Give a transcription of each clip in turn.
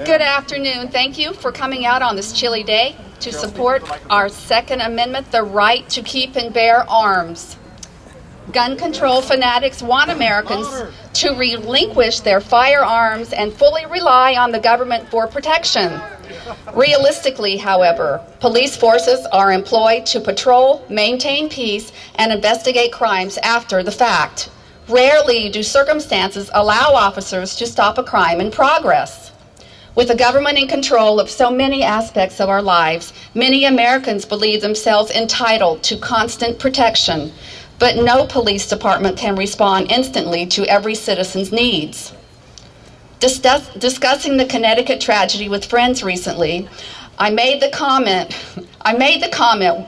Good afternoon. Thank you for coming out on this chilly day to support our Second Amendment, the right to keep and bear arms. Gun control fanatics want Americans to relinquish their firearms and fully rely on the government for protection. Realistically, however, police forces are employed to patrol, maintain peace, and investigate crimes after the fact. Rarely do circumstances allow officers to stop a crime in progress. With the government in control of so many aspects of our lives, many Americans believe themselves entitled to constant protection, but no police department can respond instantly to every citizen's needs. Discussing the Connecticut tragedy with friends recently, I made the comment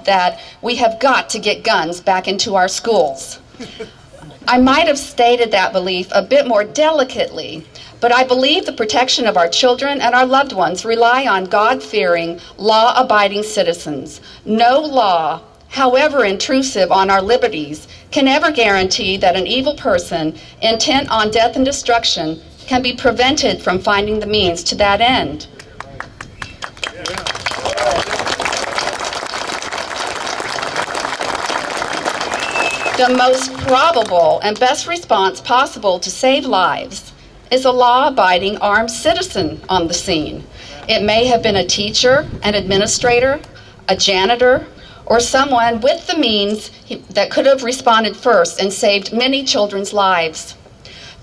that we have got to get guns back into our schools. I might have stated that belief a bit more delicately, but I believe the protection of our children and our loved ones rely on God-fearing, law-abiding citizens. No law, however intrusive on our liberties, can ever guarantee that an evil person intent on death and destruction can be prevented from finding the means to that end. The most probable and best response possible to save lives is a law-abiding armed citizen on the scene. It may have been a teacher, an administrator, a janitor, or someone with the means that could have responded first and saved many children's lives.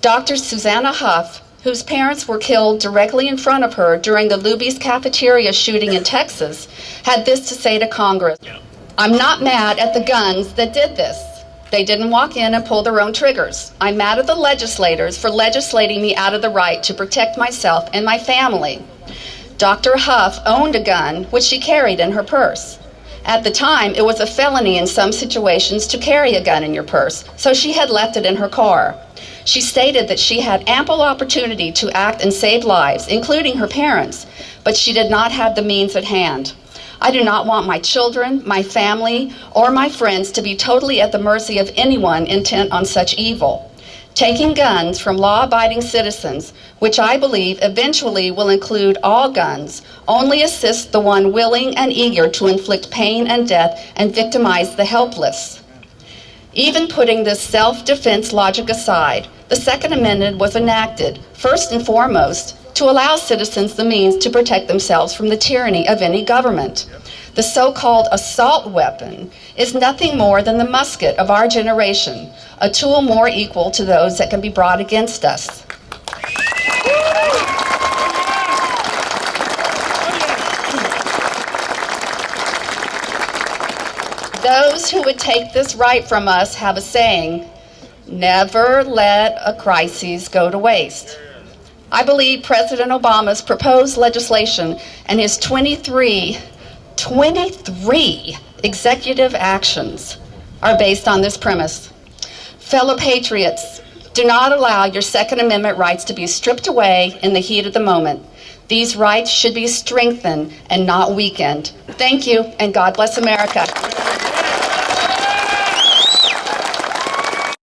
Dr. Susanna Huff, whose parents were killed directly in front of her during the Luby's cafeteria shooting in Texas, had this to say to Congress: "I'm not mad at the guns that did this. They didn't walk in and pull their own triggers. I'm mad at the legislators for legislating me out of the right to protect myself and my family." Dr. Huff owned a gun which she carried in her purse. At the time, it was a felony in some situations to carry a gun in your purse, so she had left it in her car. She stated that she had ample opportunity to act and save lives, including her parents, but she did not have the means at hand. I do not want my children, my family, or my friends to be totally at the mercy of anyone intent on such evil. Taking guns from law-abiding citizens, which I believe eventually will include all guns, only assists the one willing and eager to inflict pain and death and victimize the helpless. Even putting this self-defense logic aside, the Second Amendment was enacted, first and foremost, to allow citizens the means to protect themselves from the tyranny of any government. The so-called assault weapon is nothing more than the musket of our generation, a tool more equal to those that can be brought against us. Those who would take this right from us have a saying: never let a crisis go to waste. I believe President Obama's proposed legislation and his 23 executive actions are based on this premise. Fellow patriots, do not allow your Second Amendment rights to be stripped away in the heat of the moment. These rights should be strengthened and not weakened. Thank you, and God bless America.